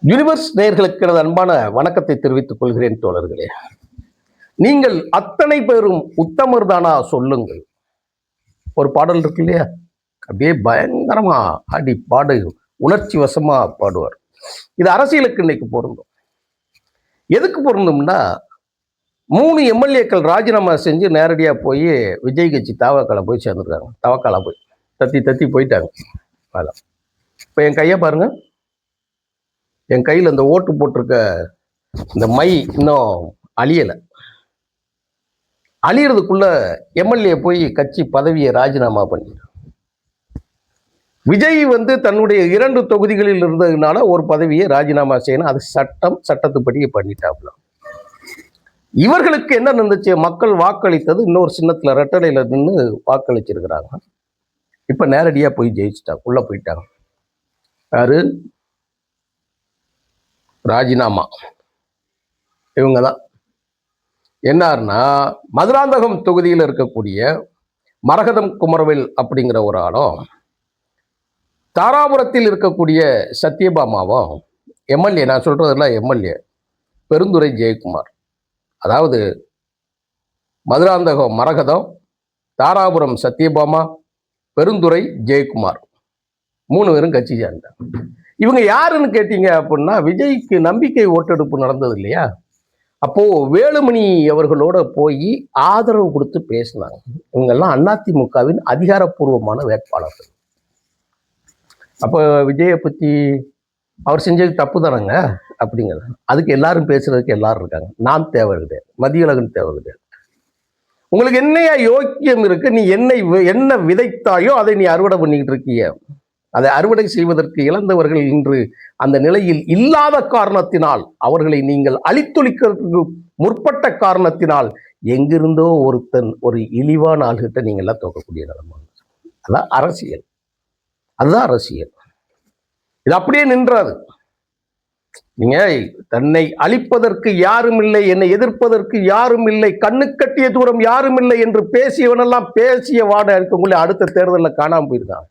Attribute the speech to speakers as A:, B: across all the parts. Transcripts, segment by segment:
A: Universe நேயர்களுக்கு எனது அன்பான வணக்கத்தை தெரிவித்துக் கொள்கிறேன் தோழர்களே. நீங்கள் அத்தனை பேரும் உத்தமர் தானா சொல்லுங்கள். ஒரு பாடல் இருக்கு இல்லையா, அப்படியே பயங்கரமா ஆடி பாடு உணர்ச்சி வசமா பாடுவார். இது அரசியலுக்கு இன்னைக்கு பொருந்தும். எதுக்கு பொருந்தும்னா, 3 எம்எல்ஏக்கள் ராஜினாமா செஞ்சு நேரடியா போய் விஜய் கட்சி தவக்கால போய் சேர்ந்துருக்காங்க. தவக்கால போய் தத்தி தத்தி போயிட்டாங்க. இப்போ என் கையை பாருங்க, என் கையில் இந்த ஓட்டு போட்டிருக்க இந்த மை இன்னும் அழியலை. அழியறதுக்குள்ள எம்எல்ஏ போய் கட்சி பதவியை ராஜினாமா பண்ணிட்டார். விஜய் தன்னுடைய 2 தொகுதிகளில் இருந்ததுனால ஒரு பதவியை ராஜினாமா செய்யணும். அது சட்டத்துப்படி பண்ணிட்டாப்ல. இவர்களுக்கு என்ன நடந்துச்சு? மக்கள் வாக்களித்தது இன்னொரு சின்னத்துல ரெட்டலையில நின்று வாக்களிச்சிருக்கிறாங்க. இப்ப நேரடியா போய் ஜெயிச்சுட்டாங்க, உள்ள போயிட்டாங்க. யாரு? ராஜினாமா. இவங்க தான். என்னார்னா, மதுராந்தகம் தொகுதியில் இருக்கக்கூடிய மரகதம் குமரவேல் அப்படிங்கிற ஒரு ஆளும், தாராபுரத்தில் இருக்கக்கூடிய சத்யபாமாவும் எம்எல்ஏ, நான் சொல்றதெல்லாம் எம்எல்ஏ பெருந்துறை ஜெயக்குமார். அதாவது மதுராந்தகம் மரகதம், தாராபுரம் சத்யபாமா, பெருந்துறை ஜெயக்குமார் 3 பேரும் கட்சி சேர்ந்தாங்க. இவங்க யாருன்னு கேட்டீங்க அப்படின்னா, விஜய்க்கு நம்பிக்கை ஓட்டெடுப்பு நடந்தது இல்லையா, அப்போ வேலுமணி அவர்களோட போய் ஆதரவு கொடுத்து பேசினாங்க. இவங்கெல்லாம் அதிமுகவின் அதிகாரப்பூர்வமான வேட்பாளர்கள். அப்போ விஜயை பத்தி அவர் செஞ்சது தப்பு தானங்க அப்படிங்கிறது. அதுக்கு எல்லாரும் பேசுறதுக்கு எல்லாரும் இருக்காங்க. நான் தேவை கிடையாது, மதியழகன் தேவை கிடையாது. உங்களுக்கு என்னையா யோக்கியம் இருக்கு? நீ என்ன விதைத்தாயோ அதை நீ அறுவடை பண்ணிக்கிட்டு இருக்கிய. அதை அறுவடை செய்வதற்கு இழந்தவர்கள் இன்று அந்த நிலையில் இல்லாத காரணத்தினால், அவர்களை நீங்கள் அழித்தொழிக்கிறதுக்கு முற்பட்ட காரணத்தினால், எங்கிருந்தோ ஒருத்தன் ஒரு இழிவான ஆள்கிட்ட நீங்க எல்லாம் தோக்கக்கூடிய நிலைமை. அதான் அரசியல். அதுதான் அரசியல். இது அப்படியே நின்றாது. நீங்க தன்னை அழிப்பதற்கு யாரும் இல்லை, என்னை எதிர்ப்பதற்கு யாரும் இல்லை, கண்ணு கட்டிய தூரம் யாரும் இல்லை என்று பேசியவனெல்லாம் பேசிய வாட இருக்கவங்களே அடுத்த தேர்தலில் காணாமல் போயிருக்காங்க.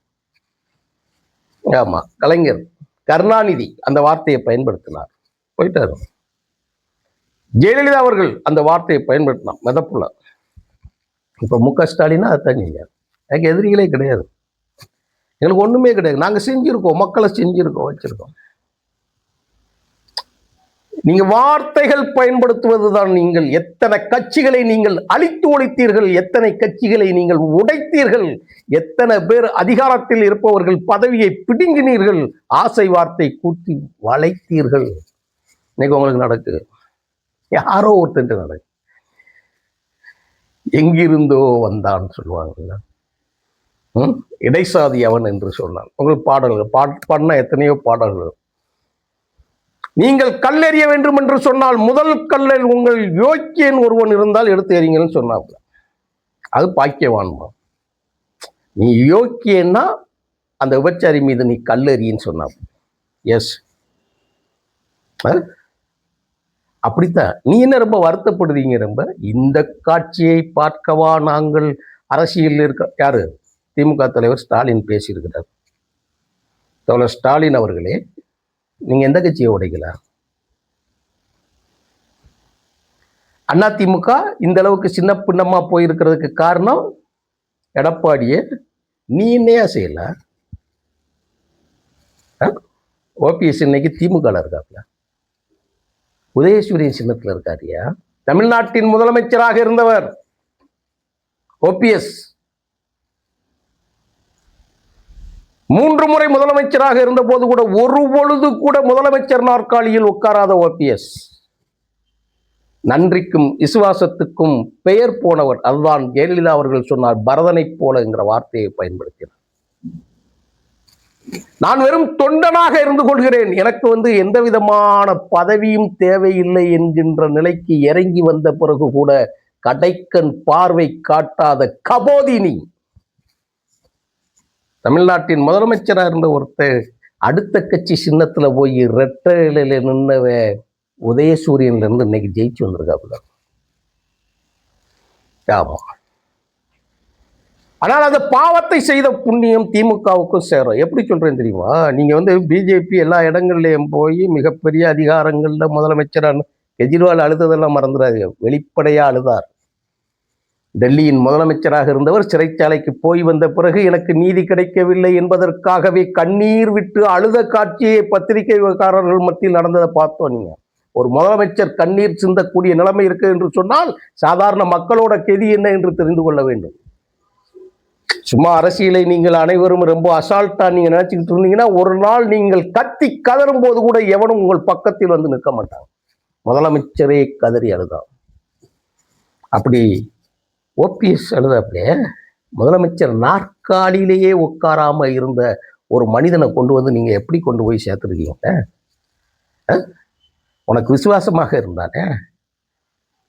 A: ஆமா, கலைஞர் கருணாநிதி அந்த வார்த்தையை பயன்படுத்தினார், போயிட்டாரு. ஜெயலலிதா அவர்கள் அந்த வார்த்தையை பயன்படுத்தினார், மெதப்புல. இப்ப முக ஸ்டாலினா அதான். நீங்க எனக்கு எதிரிகளே கிடையாது, எங்களுக்கு ஒண்ணுமே கிடையாது. நாங்க செஞ்சிருக்கோம், மக்களை செஞ்சிருக்கோம், வச்சிருக்கோம். நீங்க வார்த்தைகள் பயன்படுத்துவதுதான். நீங்கள் எத்தனை கட்சிகளை நீங்கள் அழித்து ஒழித்தீர்கள், எத்தனை கட்சிகளை நீங்கள் உடைத்தீர்கள், எத்தனை பேர் அதிகாரத்தில் இருப்பவர்கள் பதவியை பிடுங்கினீர்கள், ஆசை வார்த்தை கூட்டி வளைத்தீர்கள். இன்னைக்கு உங்களுக்கு நடக்குது. யாரோ ஒருத்தர் நடக்கு. எங்கிருந்தோ வந்தான்னு சொல்லுவாங்கல்ல, இடைசாதி அவன் என்று சொன்னான். உங்களுக்கு பாடல்கள் பாடின எத்தனையோ பாடல்கள். நீங்கள் கல்லெறிய வேண்டும் என்று சொன்னால் முதல் கல்லில் உங்கள் யோக்கியன் ஒருவன் இருந்தால் எடுத்து எறிங்கன்னு சொன்னாப்புல. அது பாக்கியவான்மா. நீ யோக்கியன்னா அந்த விபச்சாரி மீது நீ கல்லெறின்னு சொன்னாப்புல. எஸ், அப்படித்தான். நீ என்ன ரொம்ப வருத்தப்படுவீங்க? ரொம்ப இந்த காட்சியை பார்க்கவா நாங்கள் அரசியல் இருக்க? யாரு? திமுக தலைவர் ஸ்டாலின் பேசியிருக்கிறார். தோழர் ஸ்டாலின் அவர்களே, நீங்க எந்த கட்சியை உடைக்கல? அதிமுக இந்த அளவுக்கு சின்ன பின்னமா போயிருக்கிறதுக்கு காரணம் எடப்பாடியே. நீ என்னையா செய்யல? ஓபிஎஸ் இன்னைக்கு திமுக இருக்காப்ல, உதயசூரியன் சின்னத்துல இருக்காரியா. தமிழ்நாட்டின் முதலமைச்சராக இருந்தவர் ஓபிஎஸ். 3 முறை முதலமைச்சராக இருந்த போது கூட ஒரு பொழுது கூட முதலமைச்சர் நாற்காலியில் உட்காராத ஓபிஎஸ். நன்றிக்கும் விசுவாசத்துக்கும் பெயர் போனவர். அதுதான் ஜெயலலிதா அவர்கள் சொன்னார், பரதனை போல என்கிற வார்த்தையை பயன்படுத்தினார். நான் வெறும் தொண்டனாக இருந்து கொள்கிறேன், எனக்கு எந்த விதமான பதவியும் தேவையில்லை என்கின்ற நிலைக்கு இறங்கி வந்த பிறகு கூட கடைக்கண் பார்வை காட்டாத கபோதினி, தமிழ்நாட்டின் முதலமைச்சராக இருந்த ஒருத்தர் அடுத்த கட்சி சின்னத்துல போய் ரெட்டையில நின்னவ உதயசூரியன்ல இருந்து இன்னைக்கு ஜெயிச்சு வந்திருக்காப்புல. ஆமா, ஆனால் அந்த பாவத்தை செய்த புண்ணியம் திமுகவுக்கும் சேரும். எப்படி சொல்றேன் தெரியுமா? நீங்க பிஜேபி எல்லா இடங்கள்லயும் போய் மிகப்பெரிய அதிகாரங்கள்ல முதலமைச்சரான கெஜ்ரிவால் அழுததெல்லாம் மறந்துடாதீங்க. வெளிப்படையா அழுதார். டெல்லியின் முதலமைச்சராக இருந்தவர் சிறைச்சாலைக்கு போய் வந்த பிறகு எனக்கு நீதி கிடைக்கவில்லை என்பதற்காகவே கண்ணீர் விட்டு அழுத காட்சியை பத்திரிகைக்காரர்கள் மத்தியில் நடந்ததை பார்த்தோம். நீங்க ஒரு முதலமைச்சர் கண்ணீர் சிந்தக்கூடிய நிலைமை இருக்கு என்று சொன்னால் சாதாரண மக்களோட கெதி என்ன என்று தெரிந்து கொள்ள வேண்டும். சும்மா அரசியலை நீங்கள் அனைவரும் ரொம்ப அசால்ட்டா நீங்க நினைச்சுக்கிட்டு இருந்தீங்கன்னா ஒரு நாள் நீங்கள் கத்தி கதறும் போது கூட எவனும் உங்கள் பக்கத்தில் வந்து நிற்க மாட்டாங்க. முதலமைச்சரே கதறி அழுதான். அப்படி ஓபிஎஸ் அழுதாப்லே முதலமைச்சர் நாற்காலியிலேயே உட்காராம இருந்த ஒரு மனிதனை கொண்டு வந்து நீங்க எப்படி கொண்டு போய் சேர்த்துருக்கீங்க? உனக்கு விசுவாசமாக இருந்தானே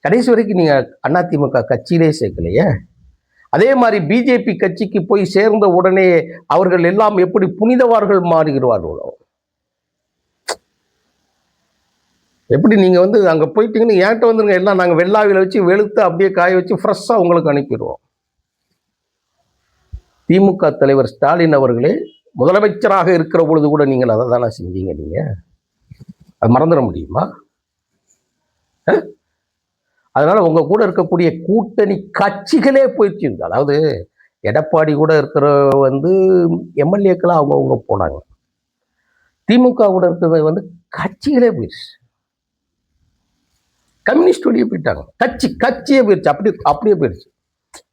A: கடைசி வரைக்கும் நீங்க அதிமுக கட்சியிலே சேர்க்கலையே. அதே மாதிரி பிஜேபி கட்சிக்கு போய் சேர்ந்த உடனே அவர்கள் எல்லாம் எப்படி புனிதவார்கள் மாறுகிறார்களோ, எப்படி நீங்க அங்க போயிட்டீங்கன்னு என்கிட்ட வந்துருங்க, எல்லாம் நாங்க வெள்ளாவில வச்சு வெளுத்து அப்படியே காய வச்சு ஃப்ரெஷ்ஷா உங்களுக்கு அனுப்பிடுவோம். திமுக தலைவர் ஸ்டாலின் அவர்களே முதலமைச்சராக இருக்கிற பொழுது கூட நீங்கள் அதை தானே செஞ்சீங்க. நீங்க அது மறந்துட முடியுமா? அதனால உங்க கூட இருக்கக்கூடிய கூட்டணி கட்சிகளே போயிடுச்சு. அதாவது எடப்பாடி கூட இருக்கிற எம்எல்ஏக்கெல்லாம் அவங்க போனாங்க. திமுக கூட இருக்கிற கட்சிகளே போயிடுச்சு. கம்யூனிஸ்ட் வெளியே போயிட்டாங்க. கட்சியே போயிடுச்சு. அப்படியே போயிடுச்சு.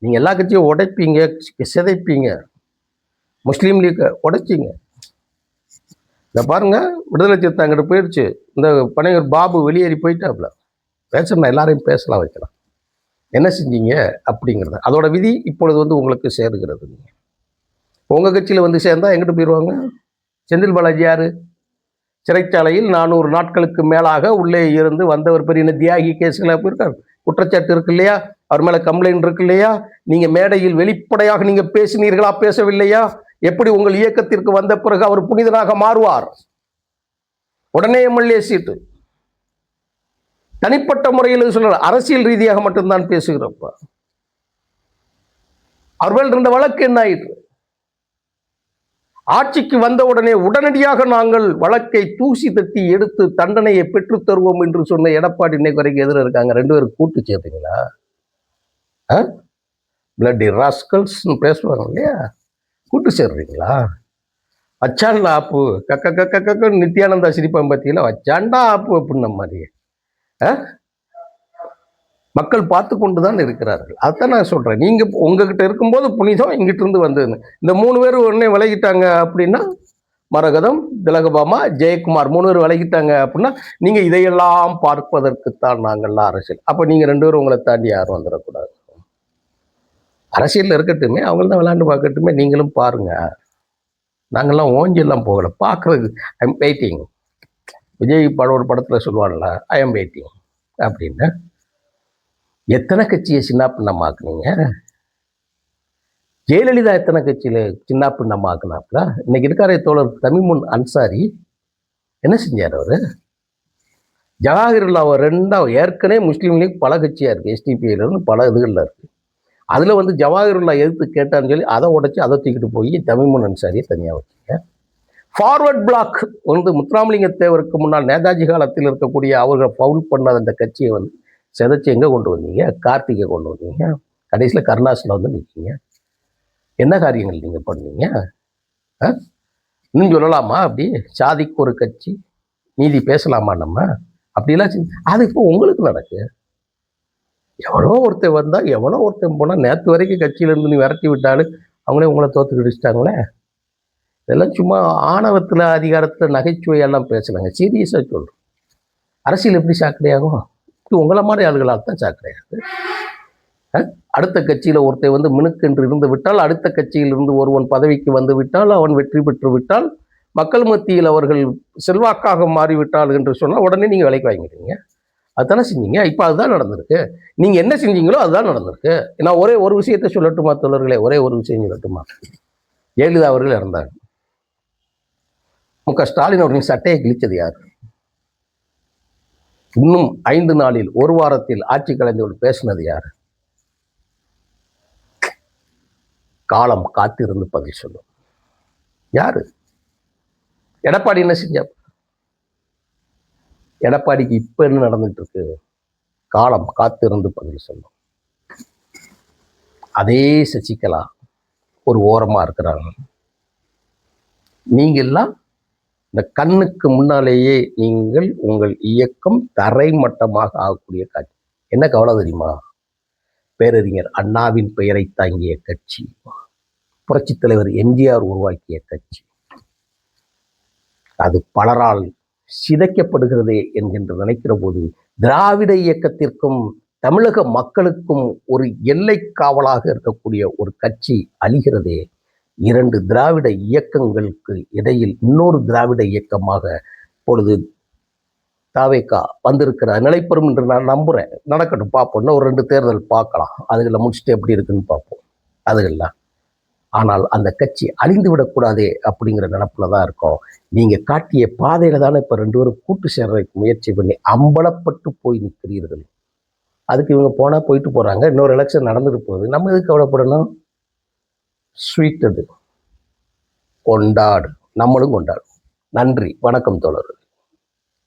A: நீங்க எல்லா கட்சியும் உடைப்பீங்க, சிதைப்பீங்க. முஸ்லீம் லீக் உடைச்சிங்க. இந்த பாருங்க, விடுதலை சிறுத்தைங்கிட்ட போயிடுச்சு. இந்த பனையூர் பாபு வெளியேறி போயிட்டாப்ல. பேசணும், எல்லாரையும் பேசலாம், வைக்கலாம். என்ன செஞ்சீங்க அப்படிங்கிறது அதோட விதி இப்பொழுது உங்களுக்கு சேருகிறது. நீங்க உங்க கட்சியில சேர்ந்தா எங்கிட்டு போயிடுவாங்க? செந்தில் பாலாஜி யாரு? சிறைச்சாலையில் 400 நாட்களுக்கு மேலாக உள்ளே இருந்து வந்தவர். பெரிய தியாகி கேஸ்களை போயிருக்காரு. குற்றச்சாட்டு இருக்கு இல்லையா? அவர் மேல கம்ப்ளைண்ட் இருக்கு இல்லையா? நீங்க மேடையில் வெளிப்படையாக நீங்க பேசினீர்களா, பேசவில்லையா? எப்படி உங்கள் இயக்கத்திற்கு வந்த பிறகு அவர் புனிதனாக மாறுவார்? உடனே எம்எல்ஏ சீட்டு. தனிப்பட்ட முறையில் சொல்ல, அரசியல் ரீதியாக மட்டும்தான் பேசுகிறப்ப அவர்கள் இருந்த வழக்கு என்ன ஆயிற்று? ஆட்சிக்கு வந்த உடனடியாக நாங்கள் வழக்கை தூசி தட்டி எடுத்து தண்டனையை பெற்றுத் தருவோம் என்று சொன்ன எடப்பாடி இன்னைக்கு வரைக்கும் எதிர இருக்காங்க. 2 பேரும் கூட்டு சேர்த்தீங்களா? பிளட்டி ராஸ்கல்ஸ் பேசுவாங்க இல்லையா? கூட்டு சேர்றீங்களா? வச்சாண்டா ஆப்பு கக்க நித்யானந்தா சிரிப்பான் பத்தியில வச்சாண்டா ஆப்பு அப்படின்ன மாதிரி மக்கள் பார்த்து கொண்டுதான் இருக்கிறார்கள். அதான் நான் சொல்றேன். நீங்க உங்ககிட்ட இருக்கும்போது புனிதம் இங்கிட்ட இருந்து வந்ததுன்னு. இந்த 3 பேர் உடனே விலகிட்டாங்க அப்படின்னா, மரகதம், திலகபாமா, ஜெயக்குமார் 3 பேர் விலகிட்டாங்க அப்படின்னா, நீங்க இதையெல்லாம் பார்ப்பதற்குத்தான் நாங்கள்லாம் அரசியல். அப்ப நீங்க 2 பேரும் உங்களை தாண்டி யாரும் வந்துடக்கூடாது. அரசியல்ல இருக்கட்டுமே, அவங்க தான் விளையாண்டு பார்க்கட்டுமே, நீங்களும் பாருங்க. நாங்கள்லாம் ஓஞ்செல்லாம் போகல, பார்க்கறது. I am waiting. விஜய் ஒரு படத்துல சொல்லுவாங்கல்ல, ஐ எம் வெயிட்டிங் அப்படின்னு. எத்தனை கட்சியை சின்ன பின்னமாக்குனீங்க? ஜெயலலிதா எத்தனை கட்சியில சின்ன பின்னமாக்குனாப்ல? இன்னைக்கு இருக்காரே தோழர் தமிமுன் அன்சாரி என்ன செஞ்சார்? அவரு ஜவாஹிருல்லா ஏற்கனவே முஸ்லீம் லீக் பல கட்சியா இருக்கு, எஸ்டிபிஐல இருந்து பல இதுகள்ல இருக்கு. அதுல ஜவாஹிருல்லா எதிர்த்து கேட்டான்னு சொல்லி அதை உடைச்சு அதை தூக்கிட்டு போய் தமிமுன் அன்சாரியை தனியா வச்சுங்க. ஃபார்வர்ட் பிளாக் முத்துராமலிங்க தேவருக்கு முன்னால் நேதாஜி காலத்தில் இருக்கக்கூடிய அவர்கள் பவுல் பண்ணாத அந்த கட்சியை சிதைச்சு எங்க கொண்டு வந்தீங்க? கார்த்திகை கொண்டு வந்தீங்க. கடைசியில் கருணாசில் நிற்கீங்க. என்ன காரியங்கள் நீங்க பண்ணீங்க? இன்னும் சொல்லலாமா? அப்படி சாதிக்கு ஒரு கட்சி, நீதி பேசலாமா நம்ம? அப்படிலாம் அது இப்போ உங்களுக்கு நடக்கு. எவனோ ஒருத்தன் வந்தா, எவனோ ஒருத்தன் போனா, நேற்று வரைக்கும் கட்சியில இருந்து நீ விரட்டி விட்டாலும் அவங்களே உங்களை தோத்து கிடிச்சிட்டாங்களே. இதெல்லாம் சும்மா ஆணவத்துல, அதிகாரத்துல நகைச்சுவையெல்லாம் பேசலாங்க. சீரியஸா சொல்றோம். அரசியல் எப்படி சாக்கடையாகும்? உங்களை மாதிரி ஆளுகளால் தான் சாக்கடையாது. அடுத்த கட்சியில ஒருத்தன் மினுக்கென்று இருந்து விட்டால், அடுத்த கட்சியில் இருந்து ஒருவன் பதவிக்கு வந்து விட்டால், அவன் வெற்றி பெற்று விட்டால், மக்கள் மத்தியில் அவர்கள் செல்வாக்காக மாறிவிட்டால் என்று சொன்னால் உடனே நீங்க விலைக்கு வாங்கிடுறீங்க. அதுதானே செஞ்சீங்க. இப்ப அதுதான் நடந்திருக்கு. நீங்க என்ன செஞ்சீங்களோ அதுதான் நடந்திருக்கு. நான் ஒரே ஒரு விஷயத்தை சொல்லட்டுமா தோழர்களே? ஒரே ஒரு விஷயம் சொல்லட்டுமா? ஜெயலலிதா அவர்கள் இறந்தாங்க. முக ஸ்டாலின் அவர்களின் சட்டையை கிழிச்சது யார்? இன்னும் 5 நாளில், 1 வாரத்தில் ஆட்சி கலைஞர்கள் பேசினது யார்? காலம் காத்திருந்து பதில் சொல்லும். யாரு? எடப்பாடி என்ன செஞ்சா? எடப்பாடிக்கு இப்ப என்ன நடந்துட்டு இருக்கு? காலம் காத்திருந்து பதில் சொல்லும். அதே சசிகலா ஒரு ஓரமா இருக்கிறாங்க. நீங்க எல்லாம் இந்த கண்ணுக்கு முன்னாலேயே நீங்கள் உங்கள் இயக்கம் தரைமட்டமாக ஆகக்கூடிய காட்சி. என்ன கவலை தெரியுமா? பேரறிஞர் அண்ணாவின் பெயரை தாங்கிய கட்சி, புரட்சி தலைவர் எம்ஜிஆர் உருவாக்கிய கட்சி, அது பலரால் சிதைக்கப்படுகிறதே என்கின்ற நினைக்கிற போது திராவிட இயக்கத்திற்கும் தமிழக மக்களுக்கும் ஒரு எல்லை காவலாக இருக்கக்கூடிய ஒரு கட்சி அழிகிறதே. 2 திராவிட இயக்கங்களுக்கு இடையில் இன்னொரு திராவிட இயக்கமாக இப்பொழுது தாவேகா வந்திருக்கிற நிலைப்பெறும் என்று நான் நம்புறேன். நடக்கட்டும், பார்ப்போம். இன்னும் ஒரு 2 தேர்தல் பார்க்கலாம், அதுகளை முடிச்சுட்டு எப்படி இருக்குன்னு பார்ப்போம். அதுகள்லாம் ஆனால் அந்த கட்சி அழிந்து விடக்கூடாதே அப்படிங்கிற நினப்புல தான் இருக்கோம். நீங்க காட்டிய பாதையில தானே இப்ப 2 பேரும் கூட்டு சேர்றதுக்கு முயற்சி பண்ணி அம்பலப்பட்டு போய் நிற்கிறீர்கள். அதுக்கு இவங்க போனா போயிட்டு போறாங்க. இன்னொரு எலெக்ஷன் நடந்துட்டு போகுது. நம்ம எதுக்கு கவலைப்படணும்? ஸ்வீட் அது, கொண்டாடு, நம்மளும் கொண்டாடும். நன்றி, வணக்கம் தோழர்.